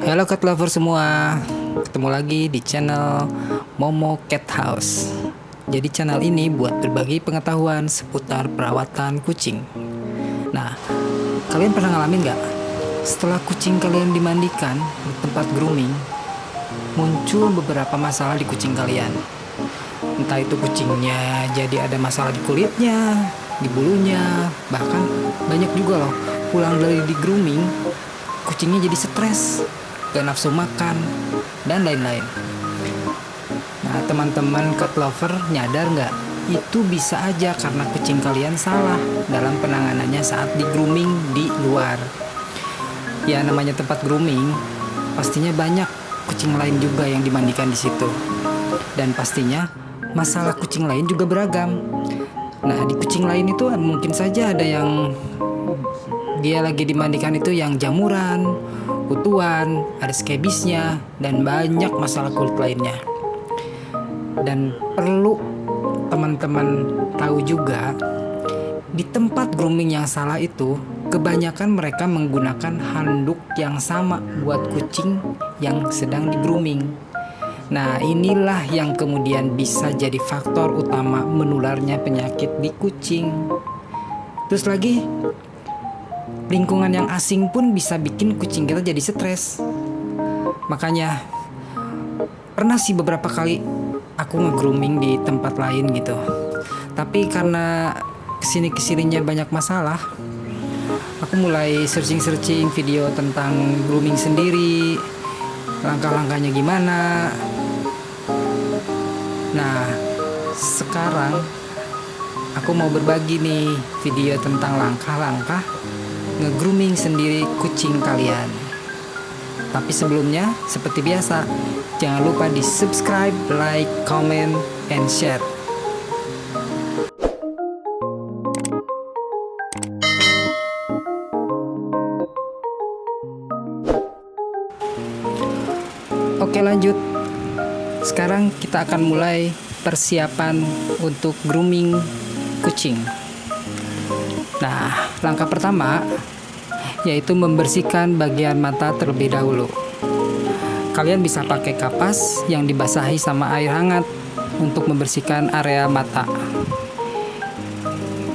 Halo cat lover semua, ketemu lagi di channel Momo Cat House. Jadi channel ini buat berbagi pengetahuan seputar perawatan kucing. Nah, kalian pernah ngalamin nggak? Setelah kucing kalian dimandikan di tempat grooming, muncul beberapa masalah di kucing kalian. Entah itu kucingnya jadi ada masalah di kulitnya, di bulunya, bahkan banyak juga loh pulang dari di grooming, kucingnya jadi stres, gak nafsu makan, dan lain-lain. Nah, teman-teman cat lover nyadar nggak? Itu bisa aja karena kucing kalian salah dalam penanganannya saat di grooming di luar. Ya, namanya tempat grooming, pastinya banyak kucing lain juga yang dimandikan di situ. Dan pastinya masalah kucing lain juga beragam. Nah, di kucing lain itu mungkin saja ada yang dia lagi dimandikan itu yang jamuran, kutuan, ada skebisnya, dan banyak masalah kulit lainnya. Dan perlu teman-teman tahu juga, di tempat grooming yang salah itu, kebanyakan mereka menggunakan handuk yang sama buat kucing yang sedang di grooming. Nah, inilah yang kemudian bisa jadi faktor utama menularnya penyakit di kucing. Terus lagi, lingkungan yang asing pun bisa bikin kucing kita jadi stres. Makanya pernah sih beberapa kali aku nge-grooming di tempat lain gitu. Tapi karena kesininya banyak masalah, aku mulai searching video tentang grooming sendiri, langkah-langkahnya gimana. Nah, sekarang aku mau berbagi nih video tentang langkah-langkah nge-grooming sendiri kucing kalian. Tapi sebelumnya, seperti biasa, jangan lupa di subscribe, like, comment, and share. Oke, lanjut. Sekarang kita akan mulai persiapan untuk grooming kucing. Nah, langkah pertama yaitu membersihkan bagian mata terlebih dahulu. Kalian bisa pakai kapas yang dibasahi sama air hangat untuk membersihkan area mata.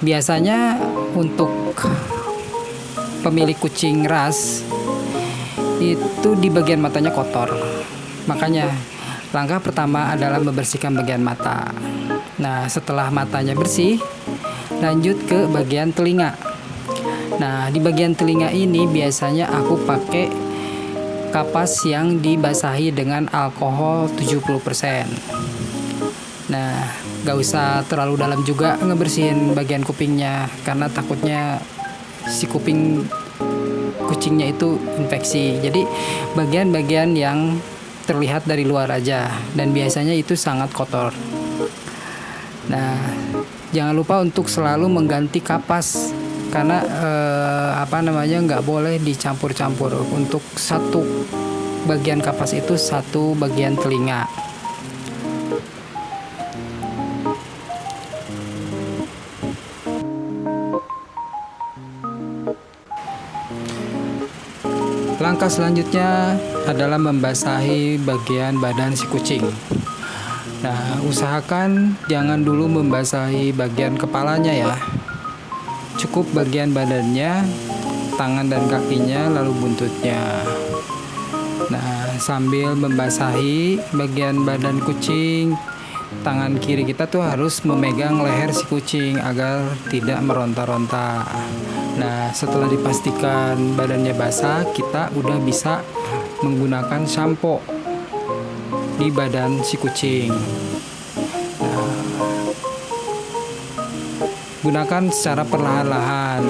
Biasanya untuk pemilik kucing ras itu di bagian matanya kotor. Makanya langkah pertama adalah membersihkan bagian mata. Nah, setelah matanya bersih, lanjut ke bagian telinga. Nah, di bagian telinga ini biasanya aku pakai kapas yang dibasahi dengan alkohol 70%. Nah, gak usah terlalu dalam juga ngebersihin bagian kupingnya, karena takutnya si kuping kucingnya itu infeksi. Jadi bagian-bagian yang terlihat dari luar aja, dan biasanya itu sangat kotor. Nah, jangan lupa untuk selalu mengganti kapas, karena nggak boleh dicampur-campur. Untuk satu bagian kapas itu satu bagian telinga. Langkah selanjutnya adalah membasahi bagian badan si kucing. Nah, usahakan jangan dulu membasahi bagian kepalanya ya. Cukup bagian badannya, tangan dan kakinya, lalu buntutnya. Nah, sambil membasahi bagian badan kucing, tangan kiri kita tuh harus memegang leher si kucing agar tidak meronta-ronta. Nah, setelah dipastikan badannya basah, kita udah bisa menggunakan sampo di badan si kucing. Nah, gunakan secara perlahan-lahan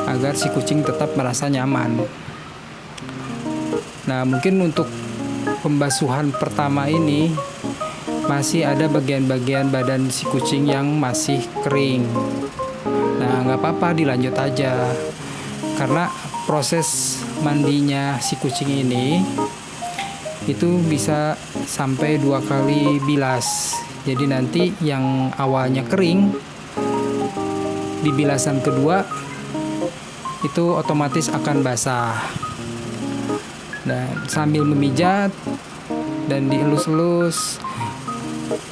agar si kucing tetap merasa nyaman. Nah, mungkin untuk pembasuhan pertama ini masih ada bagian-bagian badan si kucing yang masih kering. Nah, nggak apa-apa, dilanjut aja, karena proses mandinya si kucing ini itu bisa sampai 2 kali bilas. Jadi nanti yang awalnya kering, di bilasan kedua itu otomatis akan basah. Dan sambil memijat dan dielus-elus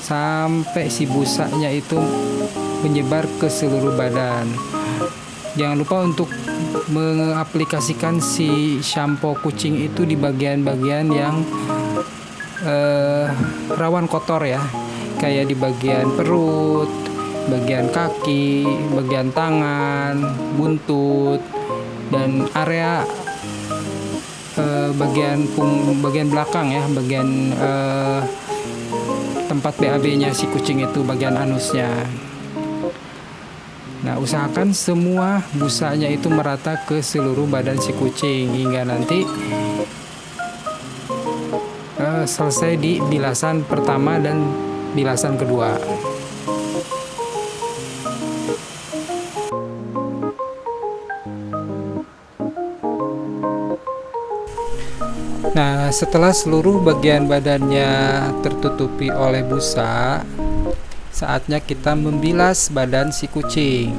sampai si busanya itu menyebar ke seluruh badan. Jangan lupa untuk mengaplikasikan si shampoo kucing itu di bagian-bagian yang rawan kotor ya, kayak di bagian perut, bagian kaki, bagian tangan, buntut, dan area bagian belakang ya, bagian tempat BAB-nya si kucing itu, bagian anusnya. Nah, usahakan semua busanya itu merata ke seluruh badan si kucing hingga nanti selesai di bilasan pertama dan bilasan kedua. Nah, setelah seluruh bagian badannya tertutupi oleh busa, saatnya kita membilas badan si kucing.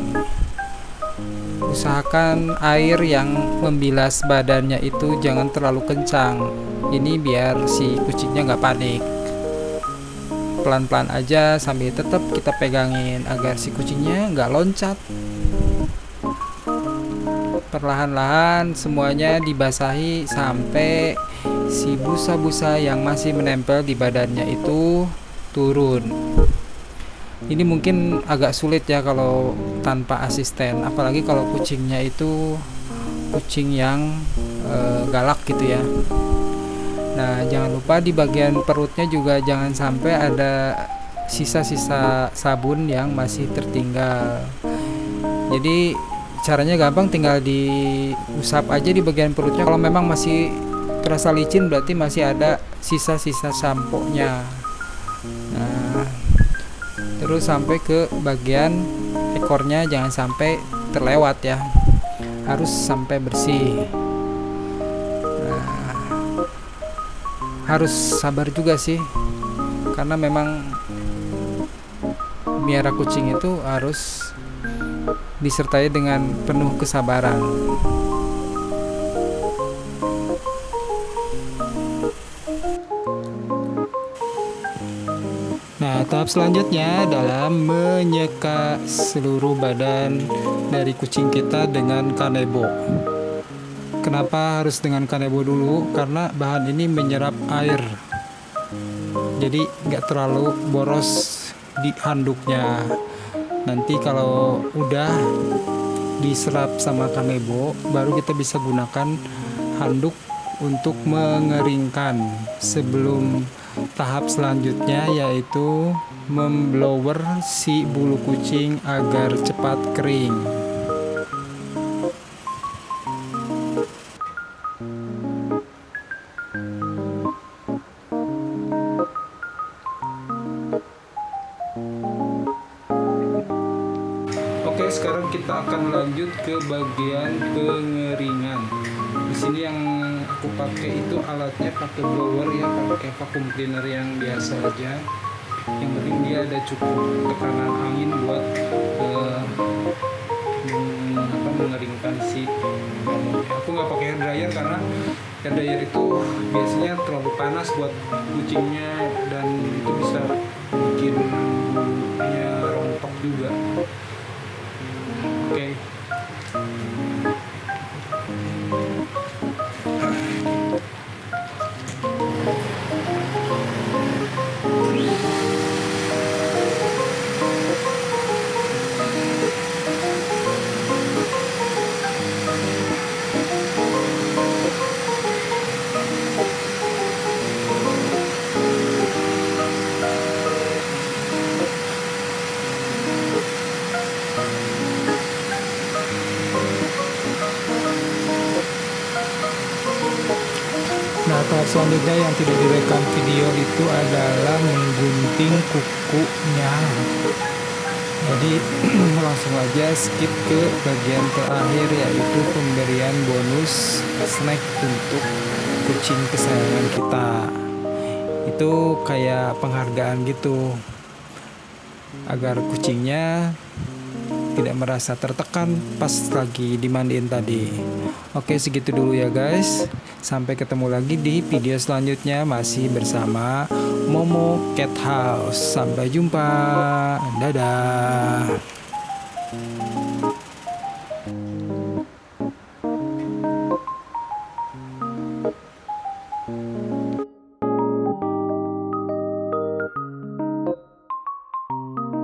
Usahakan air yang membilas badannya itu jangan terlalu kencang. Ini biar si kucingnya nggak panik. Pelan-pelan aja sambil tetap kita pegangin agar si kucingnya nggak loncat. Perlahan-lahan semuanya dibasahi sampai si busa-busa yang masih menempel di badannya itu turun. Ini mungkin agak sulit ya kalau tanpa asisten, apalagi kalau kucingnya itu kucing yang galak gitu ya. Nah, jangan lupa di bagian perutnya juga jangan sampai ada sisa-sisa sabun yang masih tertinggal. Jadi caranya gampang, tinggal diusap aja di bagian perutnya. Kalau memang masih terasa licin berarti masih ada sisa-sisa sampo-nya. Nah, terus sampai ke bagian ekornya jangan sampai terlewat ya, harus sampai bersih. Nah, harus sabar juga sih, karena memang miara kucing itu harus disertai dengan penuh kesabaran. Nah, tahap selanjutnya adalah menyeka seluruh badan dari kucing kita dengan kanebo. Kenapa harus dengan kanebo dulu? Karena bahan ini menyerap air, jadi nggak terlalu boros di handuknya. Nanti kalau udah diserap sama kanebo, baru kita bisa gunakan handuk untuk mengeringkan sebelum tahap selanjutnya, yaitu memblower si bulu kucing agar cepat kering. Oke, sekarang kita akan lanjut ke bagian pengeringan. Di sini yang aku pakai itu alatnya pakai blower ya, pakai vacuum cleaner yang biasa aja. Yang penting dia ada cukup tekanan angin buat mengeringkan si nyamuk. Aku nggak pakai hair dryer karena hair dryer itu biasanya terlalu panas buat kucingnya dan itu bisa bikin bulunya rontok juga. Oke. Nah, tahap selanjutnya yang tidak direkam video itu adalah menggunting kukunya. Jadi langsung aja skip ke bagian terakhir, yaitu pemberian bonus snack untuk kucing kesayangan kita. Itu kayak penghargaan gitu, agar kucingnya tidak merasa tertekan pas lagi dimandiin tadi. Oke, segitu dulu ya guys. Sampai ketemu lagi di video selanjutnya masih bersama Momo Cat House. Sampai jumpa. Dadah.